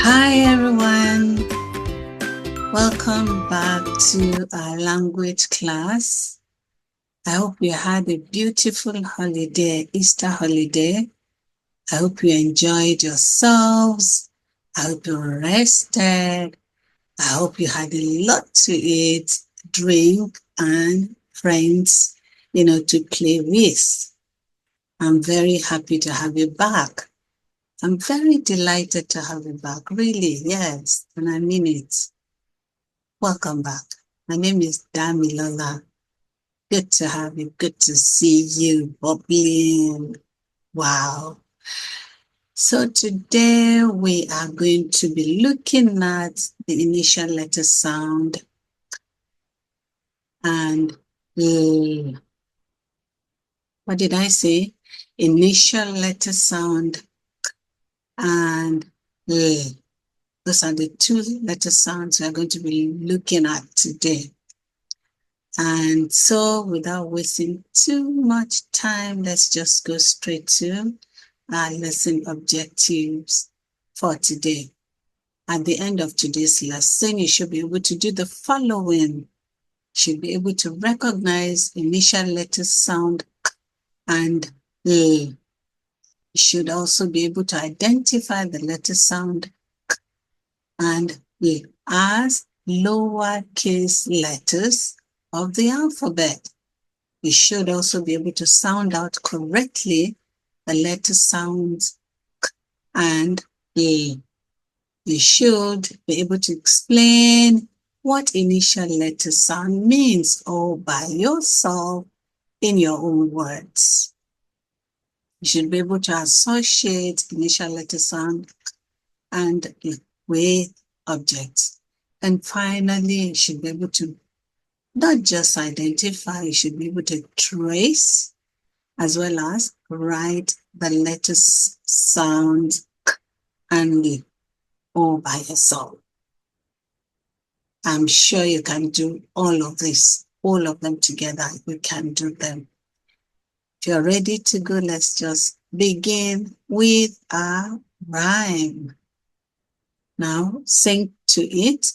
Hi everyone, welcome back to our language class. I hope you had a beautiful holiday, Easter holiday. I hope you enjoyed yourselves. I hope you rested. I hope you had a lot to eat, drink, and friends, to play with. I'm very happy to have you back. I'm very delighted to have you back. Really, yes, and I mean it. Welcome back. My name is Damilola. Good to have you. Good to see you bubbling. Wow. So today we are going to be looking at the initial letter sound and what did I say? Initial letter sound and those are the two letter sounds we are going to be looking at today. And so without wasting too much time, let's just go straight to our lesson objectives for today. At the end of today's lesson, you should be able to do the following. You should be able to recognize initial letter sound and you should also be able to identify the letter sound and as lowercase letters of the alphabet. You should also be able to sound out correctly the letter sounds and you should be able to explain what initial letter sound means all by yourself in your own words. You should be able to associate initial letter sound and with objects. And finally, you should be able to not just identify, you should be able to trace as well as write the letters sound and all by yourself. I'm sure you can do all of this, all of them together. You can do them. If you're ready to go, let's just begin with a rhyme. Now, sing to it,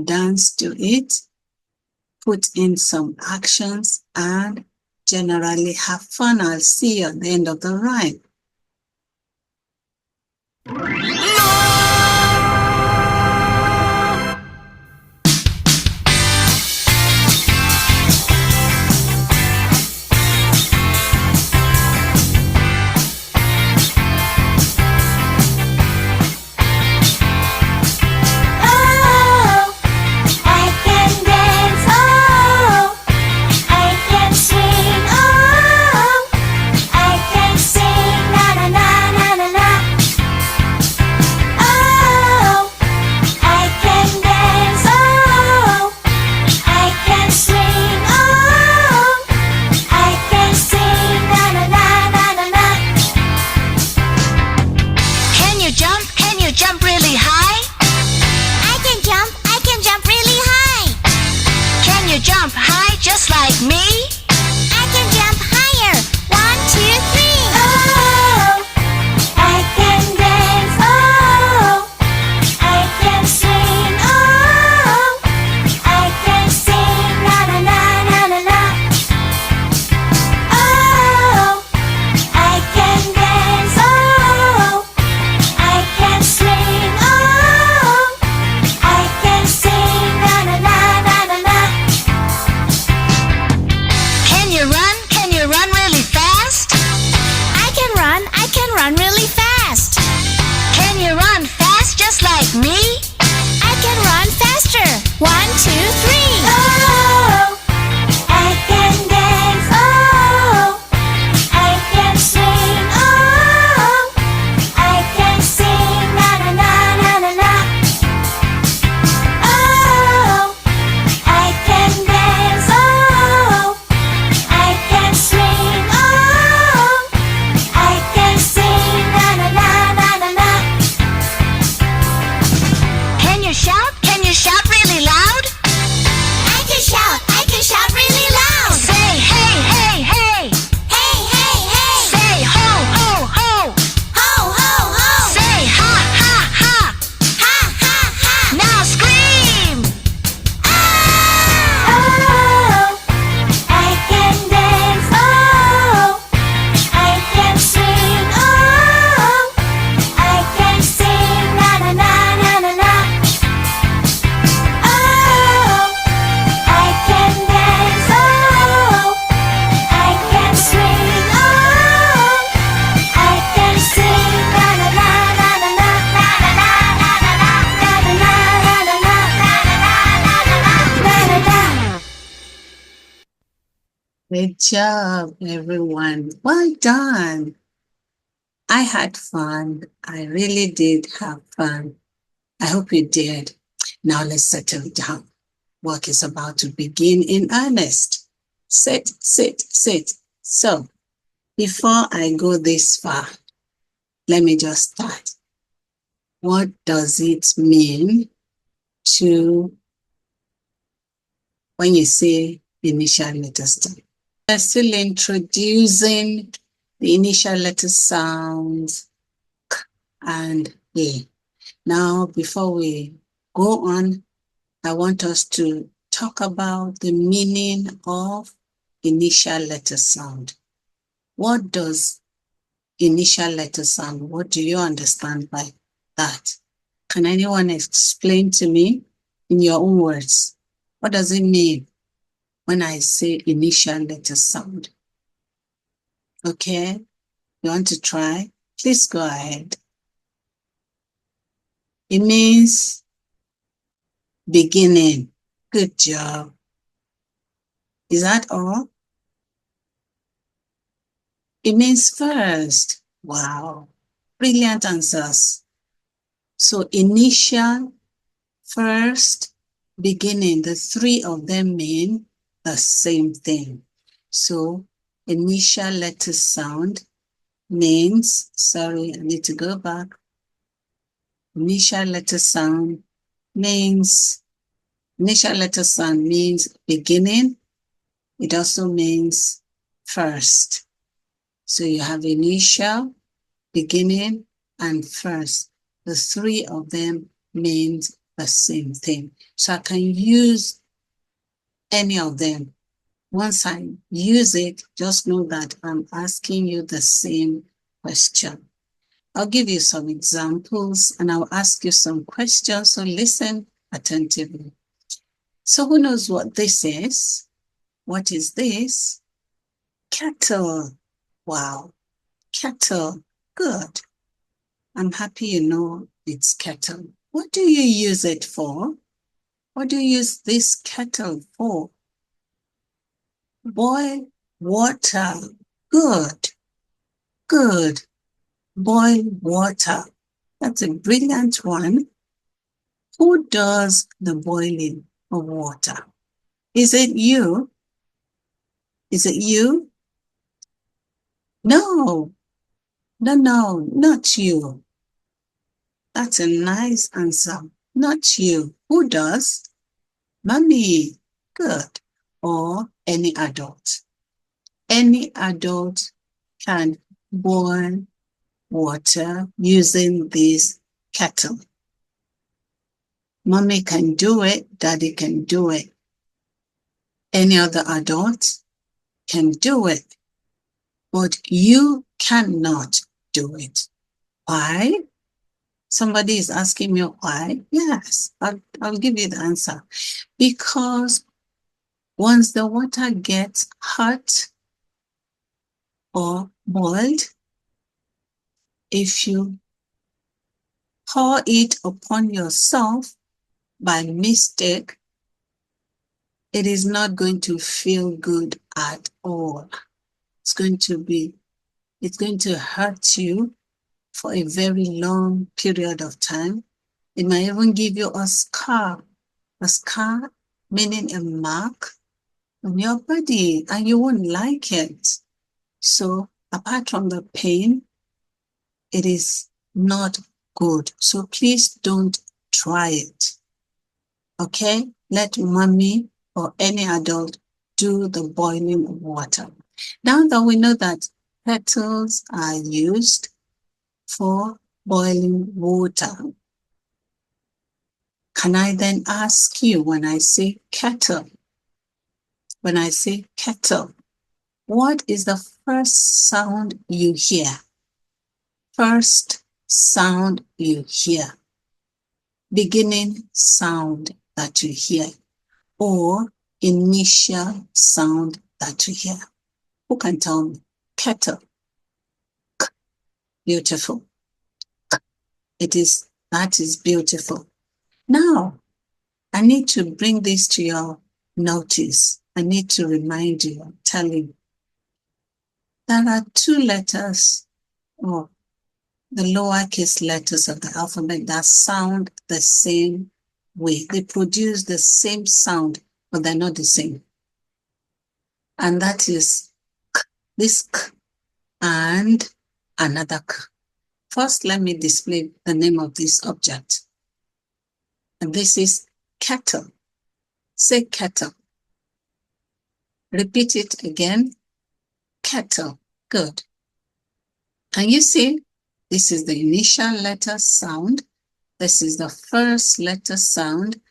dance to it, put in some actions, and generally have fun. I'll see you at the end of the rhyme. Good job, everyone. Well done. I had fun. I really did have fun. I hope you did. Now let's settle down. Work is about to begin in earnest. Sit, sit, sit. So, before I go this far, let me just start. What does it mean to, when you say initial letter sound? We're still introducing the initial letter sounds k and a. Now, before we go on, I want us to talk about the meaning of initial letter sound. What does initial letter sound? What do you understand by that? Can anyone explain to me in your own words? What does it mean when I say initial letter sound? Okay, you want to try? Please go ahead. It means beginning. Good job. Is that all? It means first. Wow. Brilliant answers. So initial, first, beginning, the three of them mean the same thing. So initial letter sound means, sorry, I need to go back. Initial letter sound means beginning. It also means first. So you have initial, beginning, and first. The three of them means the same thing. So I can use any of them. Once I use it, just know that I'm asking you the same question. I'll give you some examples and I'll ask you some questions, so listen attentively. So who knows what this is? What is this? Kettle. Wow. Kettle. Good. I'm happy you know it's kettle. What do you use it for? What do you use this kettle for? Boil water. Good. Good. Boil water. That's a brilliant one. Who does the boiling of water? Is it you? Is it you? No, not you. That's a nice answer. Not you. Who does? Mommy. Good. Or any adult. Any adult can boil water using this kettle. Mommy can do it. Daddy can do it. Any other adult can do it. But you cannot do it. Why? Somebody is asking me why. Yes, I'll give you the answer. Because once the water gets hot or boiled, if you pour it upon yourself by mistake, it is not going to feel good at all. It's going to hurt you for a very long period of time. It might even give you a scar meaning a mark on your body, and you won't like it. So apart from the pain, it is not good. So please don't try it. Okay? Let mommy or any adult do the boiling of water. Now that we know that kettles are used for boiling water, can I then ask you, when I say kettle, what is the first sound you hear? First sound you hear. Beginning sound that you hear, or initial sound that you hear. Who can tell me? Kettle. K. Beautiful. K. That is beautiful. Now, I need to bring this to your notice. I need to remind you, I'm telling you. There are two letters, or the lowercase letters of the alphabet, that sound the same way. They produce the same sound, but they're not the same. And that is k, this k and another k. First, let me display the name of this object. And this is kettle. Say kettle. Repeat it again. Kettle. Good. Can you see? This is the initial letter sound. This is the first letter sound.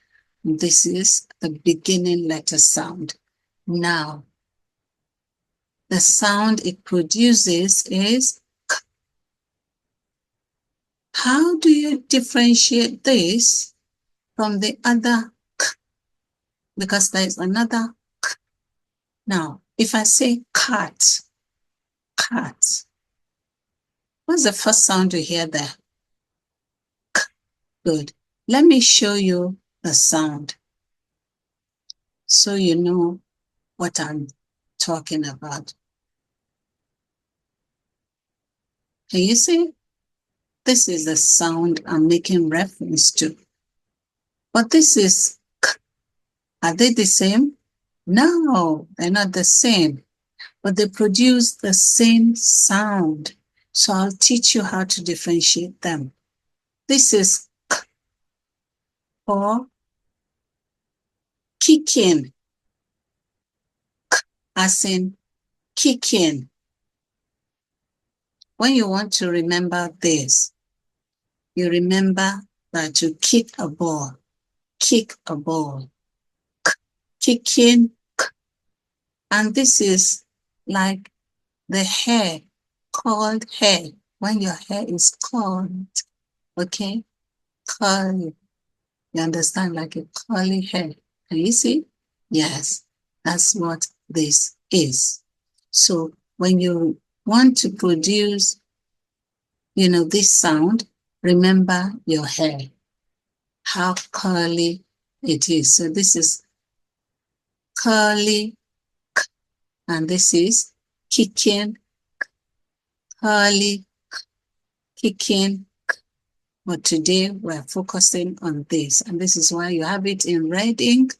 This is the beginning letter sound. Now, the sound it produces is k. How do you differentiate this from the other k? Because there is another k. Now, if I say cat, cat, what's the first sound you hear there? K. Good. Let me show you the sound so you know what I'm talking about. Can you see? This is the sound I'm making reference to. But this is k. Are they the same? No, they're not the same. But they produce the same sound. So I'll teach you how to differentiate them. This is k for kicking. K as in kicking. When you want to remember this, you remember that you kick a ball. Kick a ball. K, kicking. K. And this is like the hair, curled hair. When your hair is curled, okay? Curly. You understand, like a curly hair. Can you see? Yes, that's what this is. So when you want to produce, this sound, remember your hair, how curly it is. So this is curly, and this is kicking, curly, kicking. But today we're focusing on this, and this is why you have it in red ink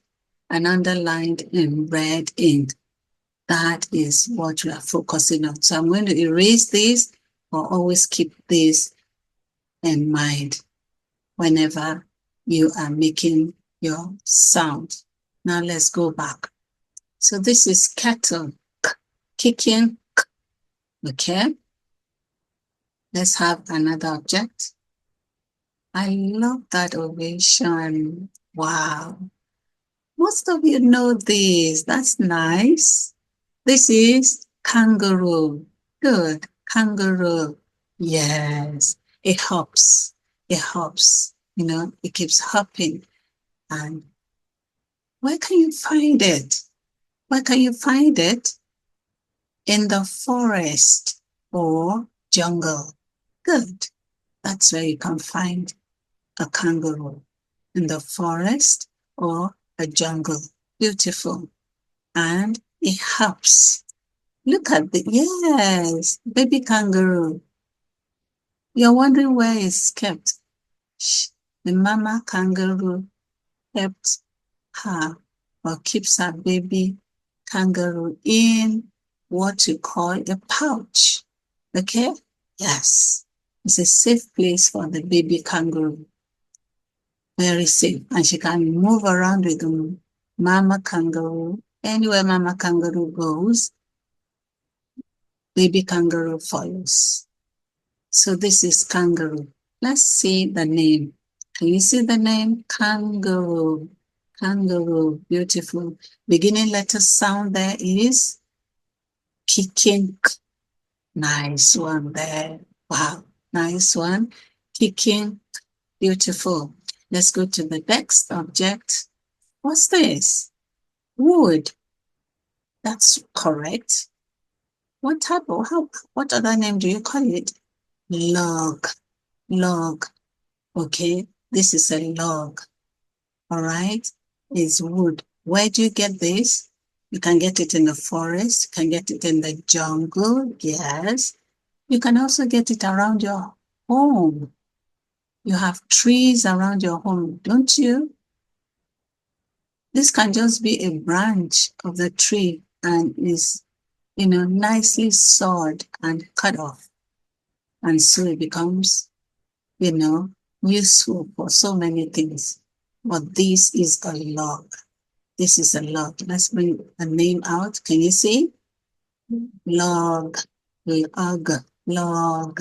and underlined in red ink. That is what we are focusing on. So I'm going to erase this, or always keep this in mind whenever you are making your sound. Now let's go back. So this is kettle, k, kicking, k. Okay. Let's have another object. I love that ovation. Wow. Most of you know this. That's nice. This is kangaroo. Good. Kangaroo. Yes. It hops. It hops. It keeps hopping. And where can you find it? Where can you find it? In the forest or jungle. Good. That's where you can find a kangaroo. In the forest or a jungle. Beautiful. And it hops. Look at yes, baby kangaroo. You're wondering where it's kept. The mama kangaroo kept her, or keeps her baby kangaroo in what you call a pouch. Okay? Yes. It's a safe place for the baby kangaroo. Very safe. And she can move around with the mama kangaroo. Anywhere mama kangaroo goes, baby kangaroo follows. So this is kangaroo. Let's see the name. Can you see the name? Kangaroo. Kangaroo. Beautiful. Beginning letter sound there is kicking. Nice one there. Wow. Nice one. Kicking. Beautiful. Let's go to the next object. What's this? Wood. That's correct. What type of, what other name do you call it? Log. Log. Okay. This is a log. All right. It's wood. Where do you get this? You can get it in the forest, you can get it in the jungle, yes. You can also get it around your home. You have trees around your home, don't you? This can just be a branch of the tree and is, nicely sawed and cut off. And so it becomes, useful for so many things. But this is a log. This is a log. Let's bring a name out. Can you see? Log, log, log.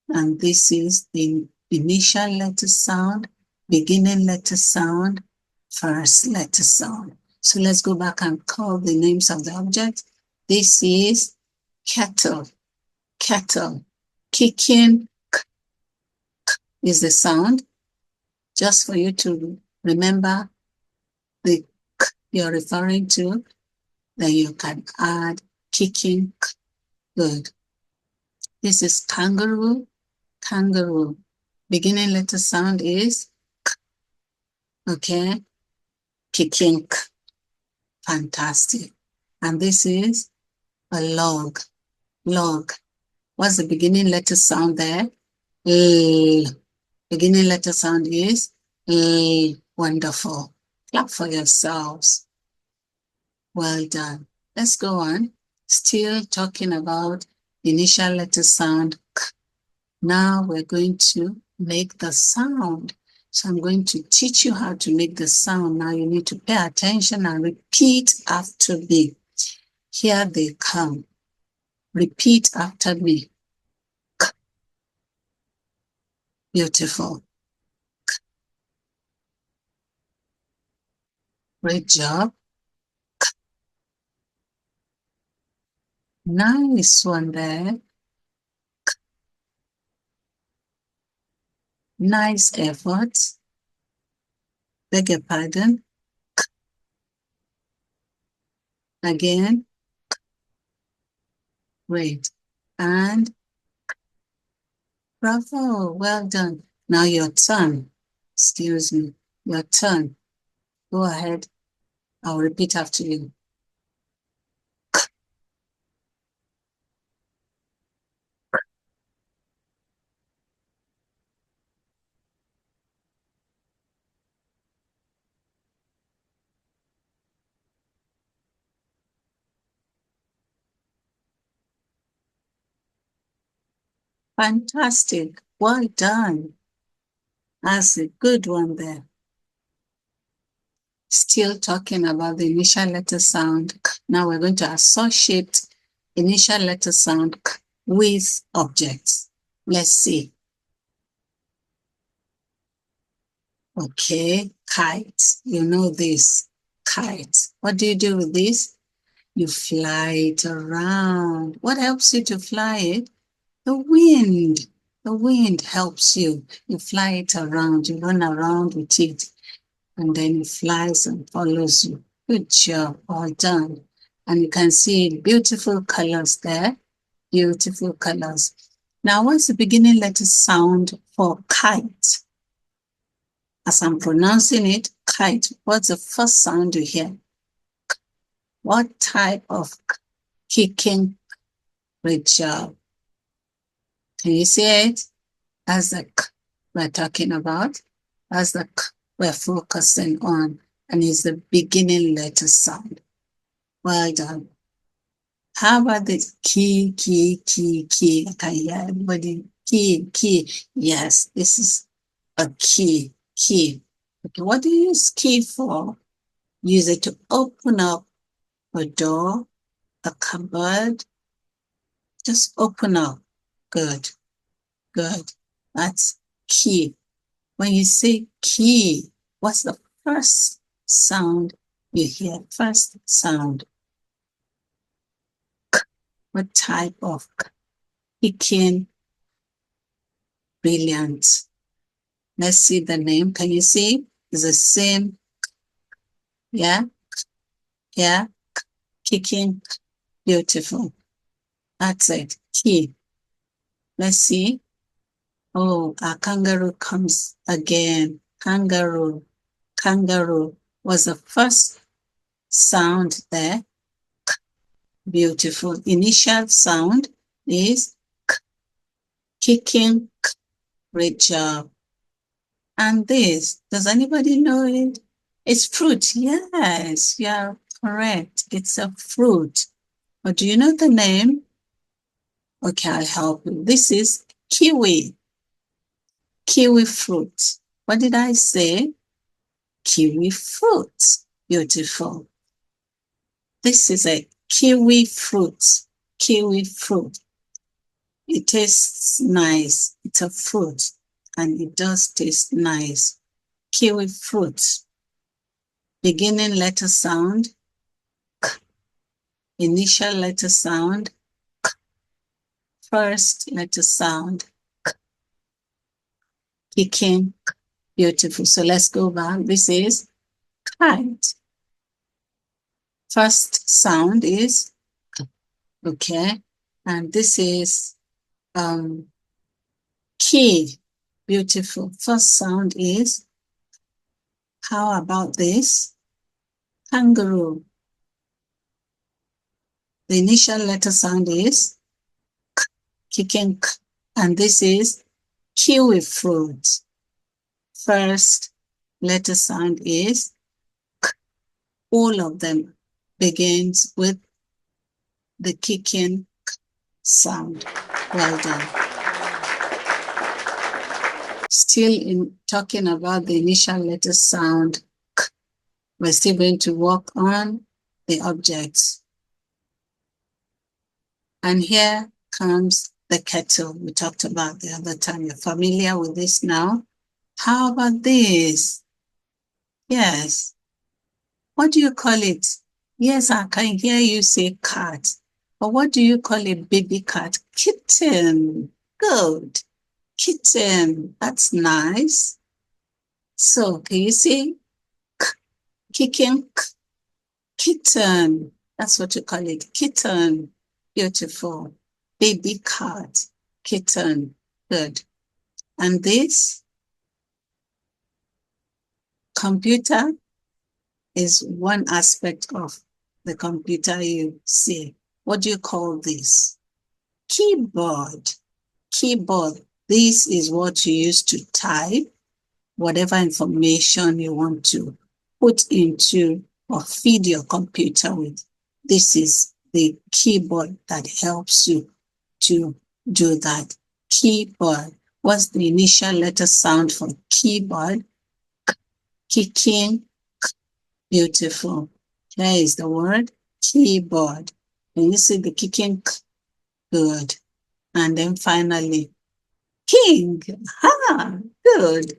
And this is the initial letter sound, beginning letter sound, first letter sound. So let's go back and call the names of the object. This is kettle, kettle. Kicking, k, k is the sound. Just for you to remember the k you're referring to, then you can add kicking, k. Good. This is kangaroo, kangaroo. Beginning letter sound is k. Okay, kicking, k. Fantastic. And this is a log, log. What's the beginning letter sound there? L. Beginning letter sound is L. Wonderful. Clap for yourselves. Well done. Let's go on. Still talking about the initial letter sound k. Now we're going to make the sound. So I'm going to teach you how to make the sound. Now you need to pay attention and repeat after me. Here they come. Repeat after me. K. Beautiful. K. Great job. K. Nice one there. K. Nice effort. Beg your pardon. K. Again. K. Great. And bravo. Well done. Now your turn. Excuse me. Your turn. Go ahead. I'll repeat after you. K. Fantastic. Well done. That's a good one there. Still talking about the initial letter sound k. Now we're going to associate initial letter sound k with objects. Let's see. Okay, kite. You know this, kite. What do you do with this? You fly it around. What helps you to fly it? The wind. The wind helps you. You fly it around. You run around with it. And then it flies and follows you. Good job. Well done. And you can see beautiful colors there. Beautiful colors. Now, what's the beginning letter sound for kite? As I'm pronouncing it, kite. What's the first sound you hear? What type of kicking? Great job. Can you see it? That's the k we're talking about. That's the k we're focusing on. And it's the beginning letter sound. Well done. How about this key, key, key, key? I can hear everybody. Key, key. Yes, this is a key, key. Okay, what do you use key for? Use it to open up a door, a cupboard. Just open up. Good, good. That's key. When you say key, what's the first sound you hear? First sound. K. What type of k? Kicking. Brilliant. Let's see the name. Can you see? It's the same. Yeah, yeah. Kicking. Beautiful. That's it. Key. Let's see. Oh, a kangaroo comes again. Kangaroo. Kangaroo was the first sound there. Beautiful. Initial sound is k. Kicking. K. Great job. And this, does anybody know it? It's fruit. Yes, you are correct. It's a fruit. But do you know the name? Okay, I'll help you. This is kiwi. Kiwi fruit. What did I say? Kiwi fruit. Beautiful. This is a kiwi fruit. Kiwi fruit. It tastes nice. It's a fruit and it does taste nice. Kiwi fruit. Beginning letter sound, k. Initial letter sound, k. First letter sound, k. Kicking, k. Beautiful. So let's go back. This is kite. First sound is k. Okay. And this is key. Beautiful. First sound is, how about this? Kangaroo. The initial letter sound is k, kicking k, and this is kiwi fruit. First letter sound is k. All of them begins with the kicking k sound. Well done. Still in talking about the initial letter sound k, we're still going to work on the objects. And here comes the kettle we talked about the other time. You're familiar with this now. How about this? Yes. What do you call it? Yes, I can hear you say cat. But what do you call a baby cat? Kitten. Good. Kitten. That's nice. So can you say k, kicking k, kitten? That's what you call it. Kitten. Beautiful. Baby cat. Kitten. Good. And this computer is one aspect of the computer you see. What do you call this? Keyboard. Keyboard. This is what you use to type whatever information you want to put into or feed your computer with. This is the keyboard that helps you to do that. Keyboard. What's the initial letter sound for keyboard? K. Kicking. K. Beautiful. Here is the word keyboard. And you see the kicking k. Good. And then finally, king. Ah, good.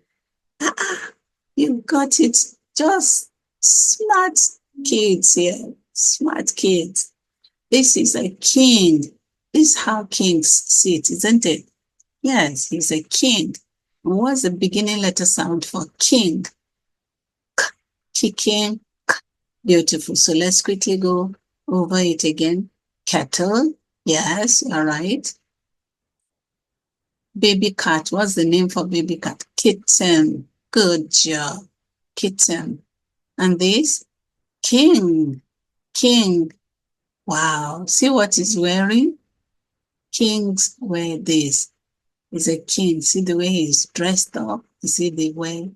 Ah, you got it. Just smart kids here. Smart kids. This is a king. This is how kings sit, isn't it? Yes, he's a king. And what's the beginning letter sound for king? K. Kicking. K. Beautiful. So let's quickly go over it again. Kettle. Yes, all right. Baby cat. What's the name for baby cat? Kitten. Good job. Kitten. And this? King. King. Wow. See what he's wearing? Kings wear this. He's a king. See the way he's dressed up? You see the way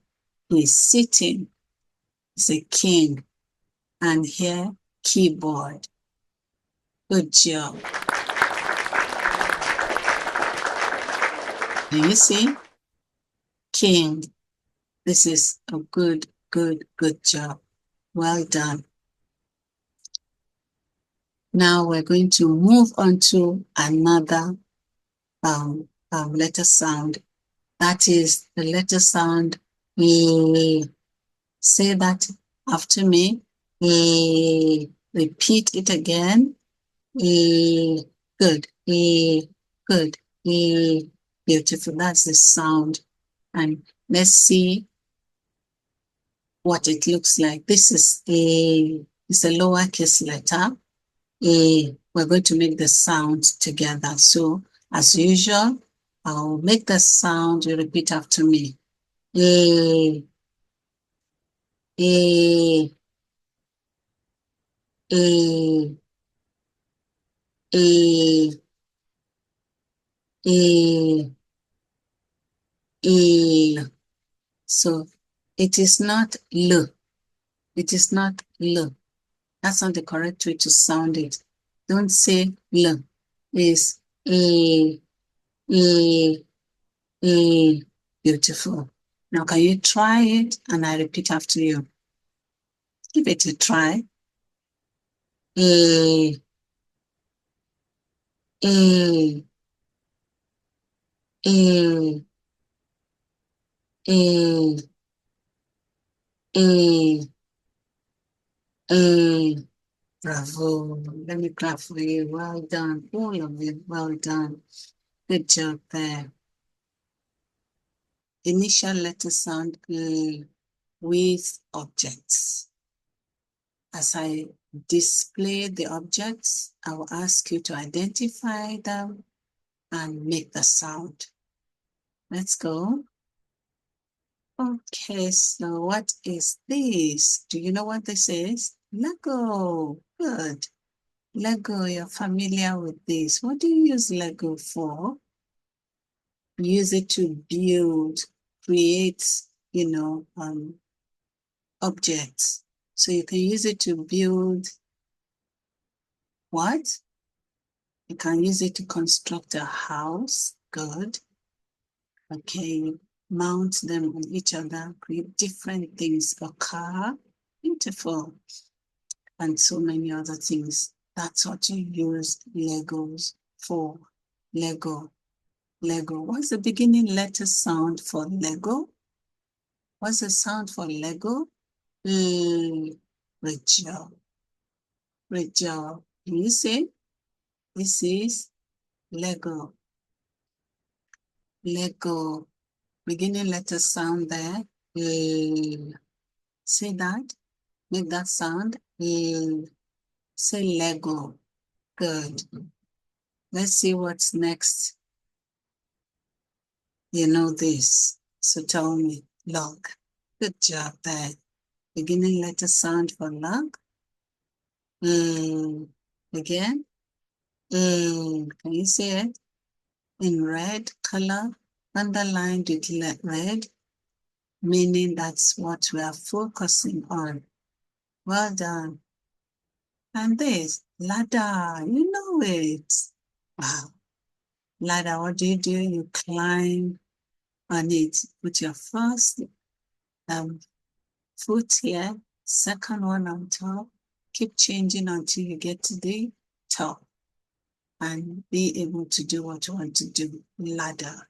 he's sitting? He's a king. And here, keyboard. Good job. And you see? King. This is a good job. Well done. Now we're going to move on to another letter sound. That is the letter sound E. Say that after me. E. Repeat it again. E. Good. E. Good. E. Beautiful. That's the sound. And let's see what it looks like. This is a, it's a lowercase letter. A. We're going to make the sound together. So as usual, I'll make the sound. You repeat after me. A. A. A, A, A, A. So it is not L. It is not L. That's not the correct way to sound it. Don't say L. It's A, A, A. Beautiful. Now, can you try it? And I repeat after you. Give it a try. A, A, A, A, A, A. Bravo. Let me clap for you. Well done. All of you. Well done. Good job there. Initial letter sound with objects. As I display the objects, I will ask you to identify them and make the sound. Let's go. Okay, so what is this? Do you know what this is? Lego. Good. Lego, you're familiar with this. What do you use Lego for? Use it to build, create, objects. So you can use it to build what? You can use it to construct a house. Good. Okay, mount them on each other, create different things, a car. Beautiful. And so many other things. That's what you use Legos for. Lego. Lego. What's the beginning letter sound for Lego? What's the sound for Lego? Rachel. Rachel. Can you say? This is Lego. Lego. Beginning letter sound there. Say that. Make that sound. Say Lego. Good. Let's see what's next. You know this. So tell me. Log. Good job there. Beginning letter sound for log. Again. Can you say it? In red color, underlined with red, meaning that's what we are focusing on. Well done. And this, ladder, you know it. Wow. Ladder, what do? You climb on it. Put your first foot here, second one on top. Keep changing until you get to the top and be able to do what you want to do. Ladder.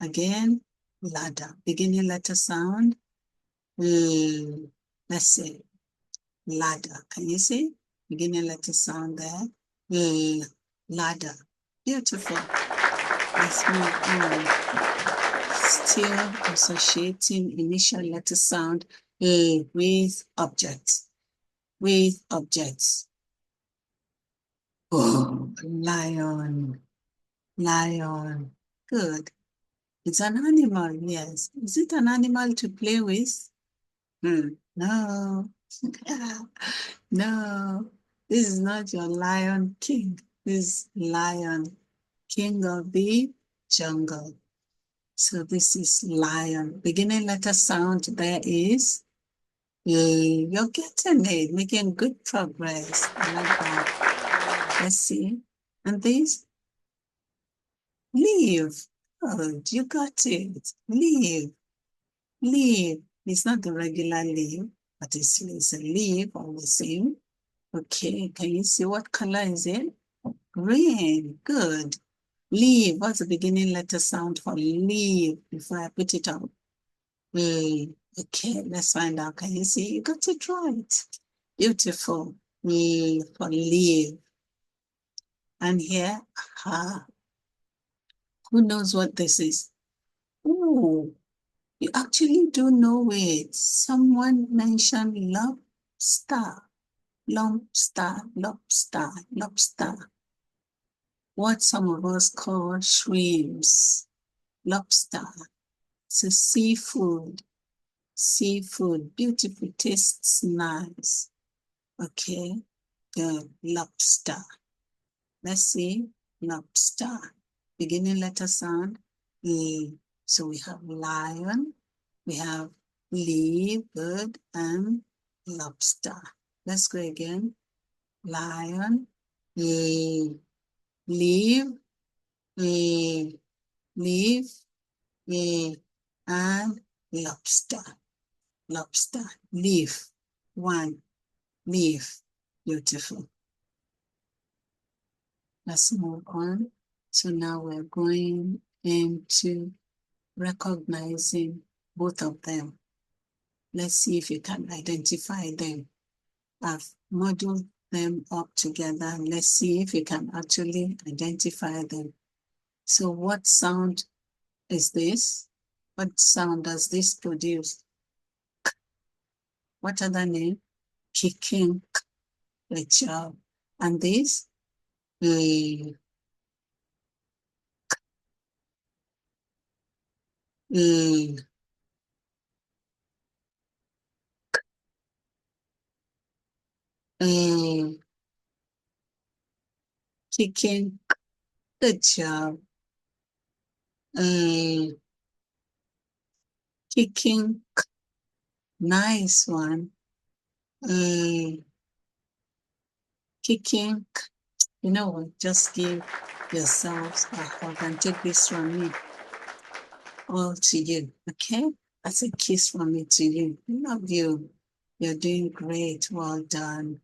Again, ladder. Beginning letter sound. Let's say ladder. Can you see? Beginning letter sound there. Ladder. Beautiful. Let's move on. Still associating initial letter sound with objects. With objects. Oh, lion. Lion. Good. It's an animal, yes. Is it an animal to play with? No. No. This is not your Lion King. This is Lion, King of the Jungle. So this is lion. Beginning letter sound there is, you're getting it, making good progress. I like that. Let's see. And this, leave. Oh, you got it. Leave. Leave. It's not the regular leaf, but it's a leaf all the same. Okay, can you see what color is it? Green. Good. Leave. What's the beginning letter sound for leave before I put it up? Okay, let's find out. Can you see? You got it right. Beautiful. For leave. And here, who knows what this is? Oh, you actually do know it. Someone mentioned lobster. Lobster, lobster, lobster. What some of us call shrimps. Lobster. So seafood. Seafood. Beautiful, tastes nice. Okay. Good. Lobster. Let's see. Lobster. Beginning letter sound. E. So we have lion. We have leaf. Good. And lobster. Let's go again. Lion. E. Leaf. E. Leaf. E. And lobster. Lobster. Leaf. One. Leaf. Beautiful. Let's move on. So now we're going into recognizing both of them. Let's see if you can identify them. I've modeled them up together. Let's see if you can actually identify them. So what sound is this? What sound does this produce? What other name? Kicking. Good job. And this? Kicking. Good job. Kicking. Nice one. Kicking. You know what? Just give yourselves a hug and take this from me all to you. Okay? That's a kiss from me to you. Love you. You're doing great. Well done.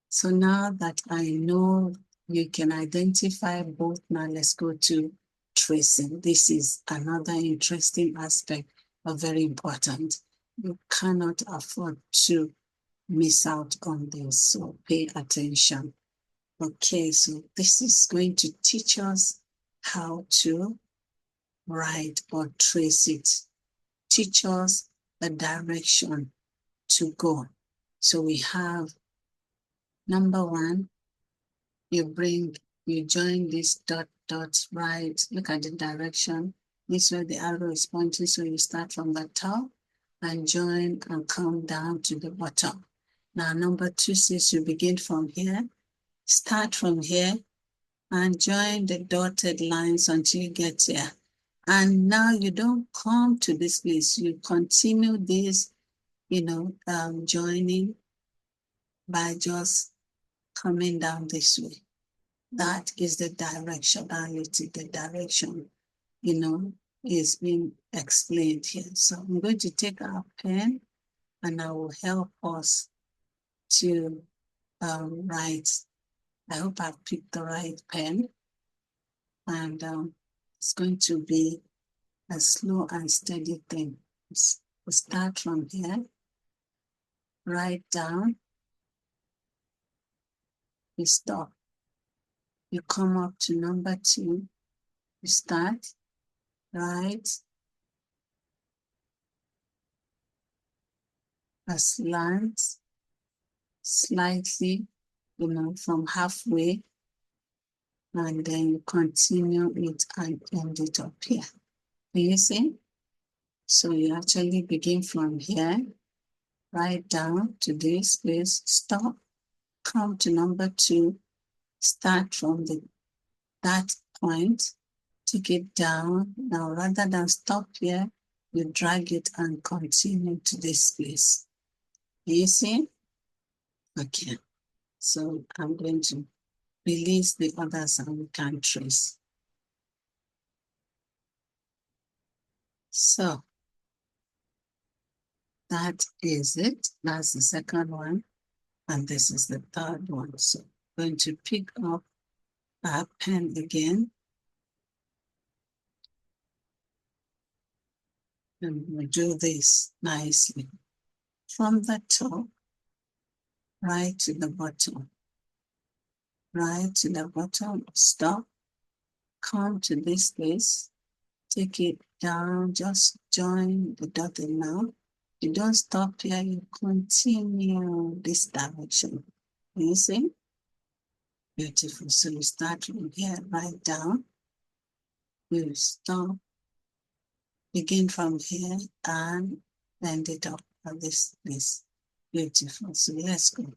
So now that I know you can identify both, now let's go to tracing. This is another interesting aspect, but very important. You cannot afford to miss out on this, so pay attention. Okay, so this is going to teach us how to write or trace it. Teach us the direction to go. So we have number one, you join this dot, right? Look at the direction. This is where the arrow is pointing. So you start from the top and join and come down to the bottom. Now, number two says you begin from here, start from here, and join the dotted lines until you get here. And now you don't come to this place. You continue this, joining by just coming down this way. That is the directionality, the direction, is being explained here. So I'm going to take our pen and I will help us to write. I hope I've picked the right pen, and it's going to be a slow and steady thing. We start from here, write down, you stop. You come up to number two, you start, write a slant, slightly, from halfway, and then you continue it and end it up here. Do you see? So you actually begin from here, write down to this place, stop, come to number two, start from that point, take it down. Now, rather than stop here, you drag it and continue to this place. Do you see? Okay. So I'm going to release the others and we can trace. So that is it. That's the second one. And this is the third one. So I'm going to pick up our pen again. And we do this nicely. From the top, right to the bottom. Right to the bottom, stop, come to this place, take it down, just join the dotted line. You don't stop here, you continue this direction. You see? Beautiful. So you start from here, right down. You stop, begin from here, and end it up at this place. Beautiful. So let's go.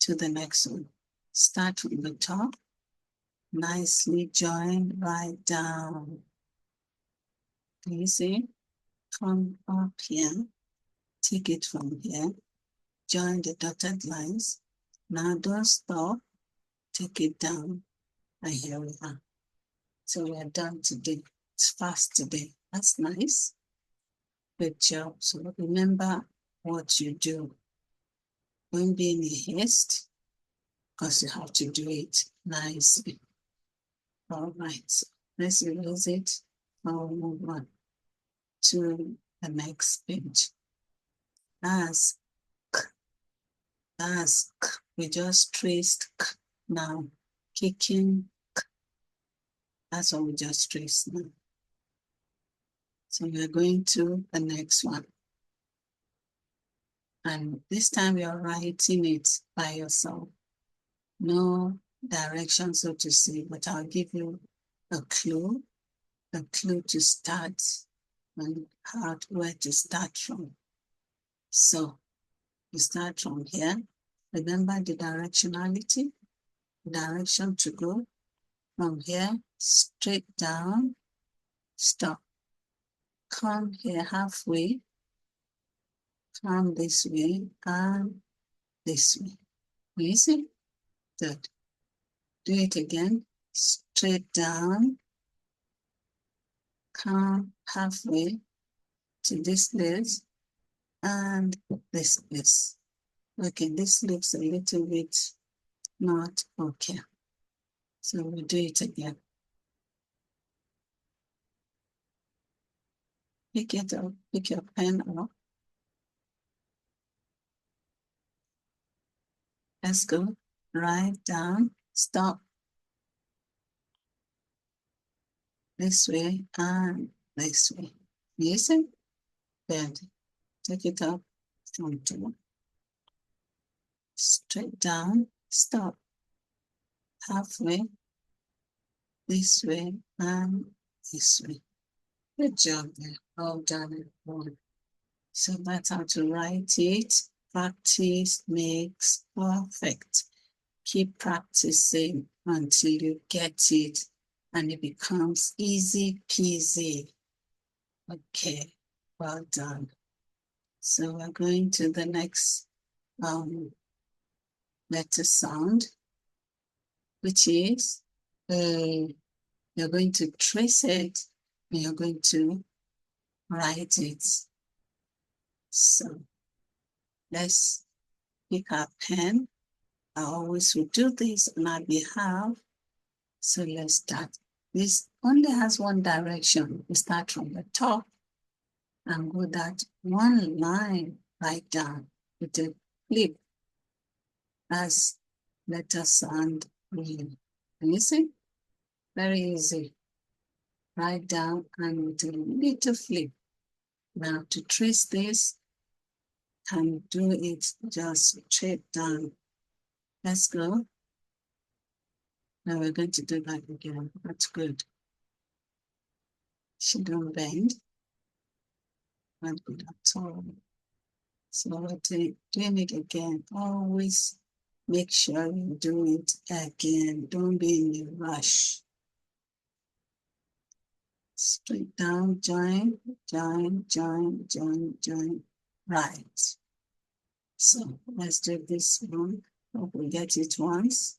to the next one. Start from the top, nicely join right down. Can you see? Come up here, take it from here, join the dotted lines. Now don't stop, take it down, and here we are. So we are done today. It's fast today. That's nice. Good job. So remember what you do. Don't be in a haste, because you have to do it nicely. All right. Let's erase it. I'll move on to the next page. Ask. Ask. We just traced k now. Kicking k. That's what we just traced now. So we're going to the next one. And this time you're writing it by yourself. No direction, so to say, but I'll give you a clue to start and where to start from. So you start from here. Remember the directionality, direction to go from here, straight down, stop. Come here halfway, come this way, and this way. Easy? Good. Do it again. Straight down, come halfway to this place and this place. Okay, this looks a little bit not okay. So we'll do it again. Pick it up, pick your pen up. Let's go. Right down, stop. This way and this way. Easy? Good. Take it up from two. Straight down, stop. Halfway, this way and this way. Good job there. All done, everyone. So that's how to write it. Practice makes perfect. Keep practicing until you get it and it becomes easy peasy. Okay, well done. So we're going to the next letter sound, which is you're going to trace it and you're going to write it. So let's pick our pen. I always will do this on our behalf. So let's start. This only has one direction. We start from the top and go that one line right down with a flip as letter sound read. Can you see? Very easy. Right down and with a little flip. Now to trace this, and do it just straight down. Let's go. Now we're going to do that again. That's good. She don't bend. Not good at all. So we're doing it again. Always make sure you do it again. Don't be in a rush. Straight down, join, join, join, join, join. Right. So let's do this one. Hope we get it once.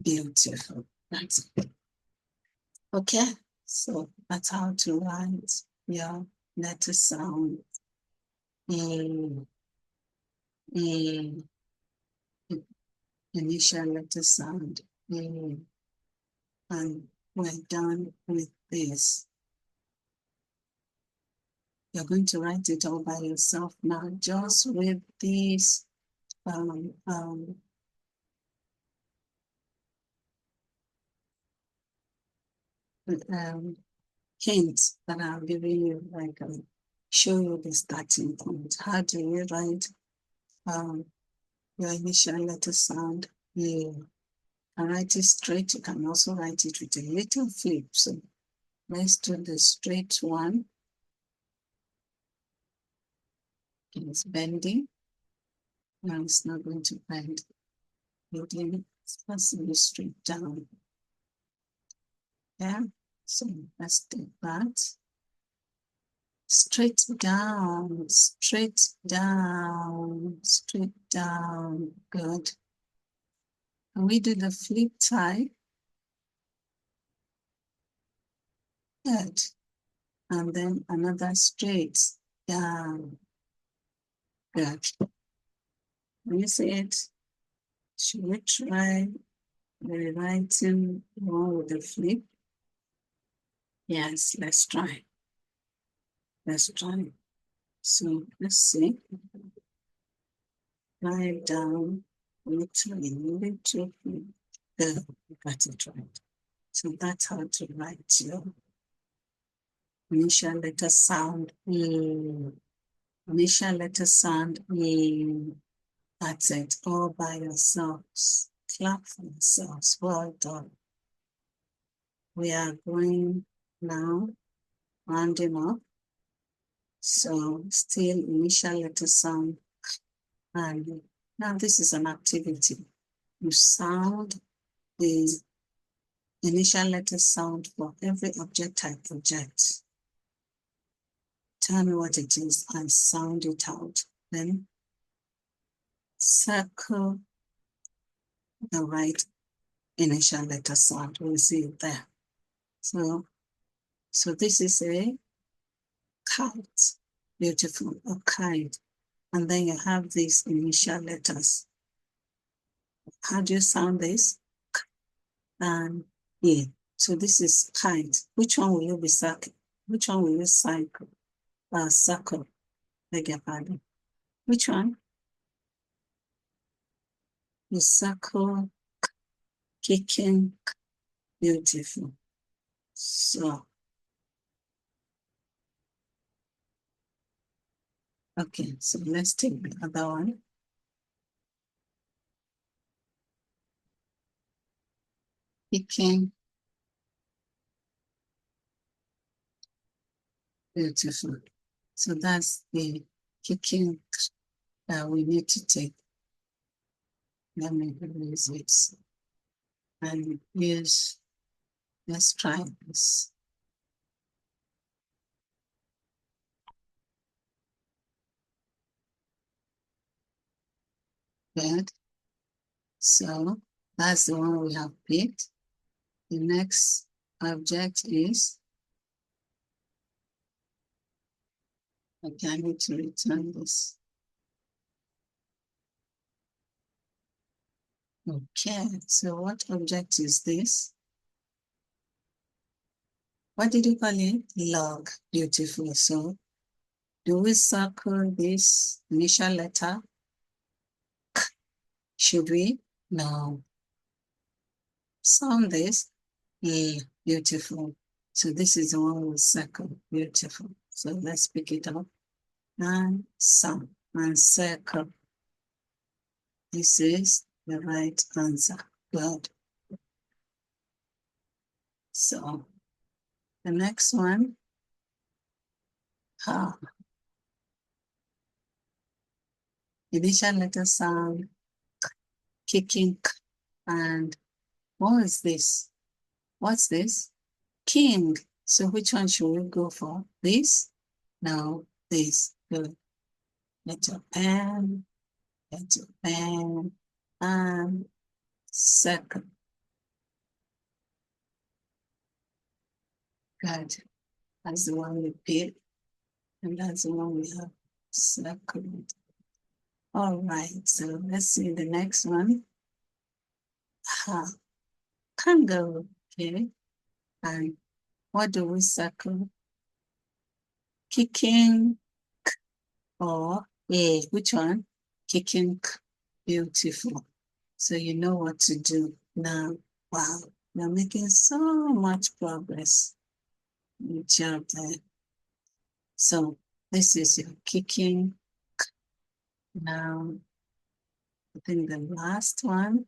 Beautiful. That's it. Okay. So that's how to write your letter sound. Initial letter sound. And we're done with this. You're going to write it all by yourself now, just with these hints that I'll give you, like show you the starting point. How do you write your initial letter sound? You can write it straight. You can also write it with a little flip. So let's do the straight one. It's bending. Now it's not going to bend. It's possibly straight down. Yeah, so let's do that. Straight down, straight down, straight down. Good. And we do the flip tie. Good. And then another straight down. Good. Can you see it? Should we try rewriting one with the flip? Yes, let's try. Let's try. So let's see. Lie down, literally, little. Good. Got it right. So that's how to write your initial letter sound. Initial letter sound. That's it. All by yourselves. Clap for yourselves. Well done. We are going now, rounding up. So still initial letter sound. And now this is an activity. You sound the initial letter sound for every object I project. Tell me what it is and sound it out. Then circle the right initial letter sound. We'll see it there. So this is a kite. Beautiful, a kite. And then you have these initial letters. How do you sound this? K and E. So this is kite. Which one will you be circling? Which one will you circle? Circle. Beg your pardon. Which one? You circle, kicking. Beautiful. So, okay, so let's take the other one. Kicking. Beautiful. So that's the kicking that we need to take. Let me erase it. And use, let's try this. Good. So that's the one we have picked. The next object is, okay, I need to return this. Okay, so what object is this? What did you call it? Log. Beautiful. So do we circle this initial letter? K. Should we? No. Sound this? E. Beautiful. So this is the one we circle. Beautiful. So let's pick it up and sound and circle. This is the right answer. Good. So the next one, ha. Initial letter sound, kicking, and what is this? What's this? King. So which one should we go for? This? No, this. Good. Get your pen, and circle. Good. That's the one we picked, and that's the one we have circled. All right, so let's see the next one. Ha. Kangaroo. Okay. And what do we circle? Kicking or A. Which one? Kicking. Beautiful. So you know what to do now. Wow, you're making so much progress. Good job there. So this is your kicking. Now, I think the last one.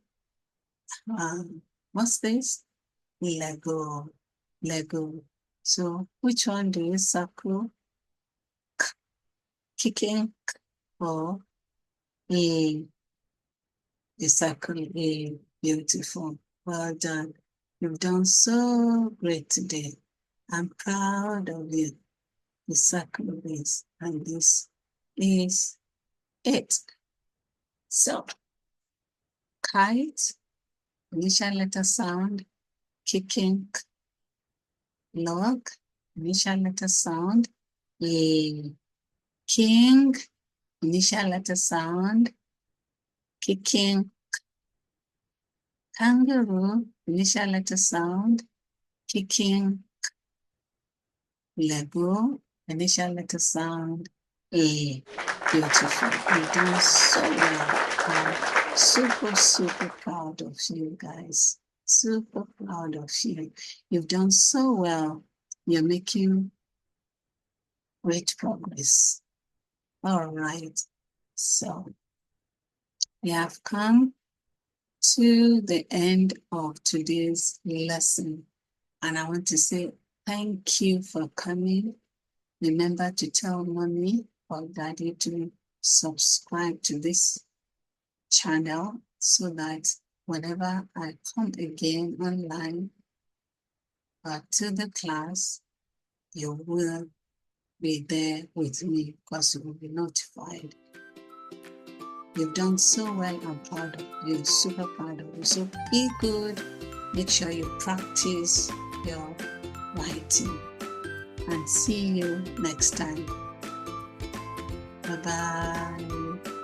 What's this? Lego. Lego. So which one do you circle? Kicking or A. The circle A. Beautiful. Well done. You've done so great today. I'm proud of you. The circle is, and this is it. So, kite, initial letter sound, kicking, log, initial letter sound, A. King, initial letter sound, kicking. Kangaroo, initial letter sound, kicking. Lego, initial letter sound, A. Beautiful. You've done so well. I'm super proud of you guys. Super proud of you. You've done so well. You're making great progress. All right. So we have come to the end of today's lesson. And I want to say thank you for coming. Remember to tell mommy or daddy to subscribe to this channel so that whenever I come again online to the class, you will be there with me because you will be notified. You've done so well. I'm proud of you, super proud of you. So be good. Make sure you practice your writing. And see you next time. Bye-bye.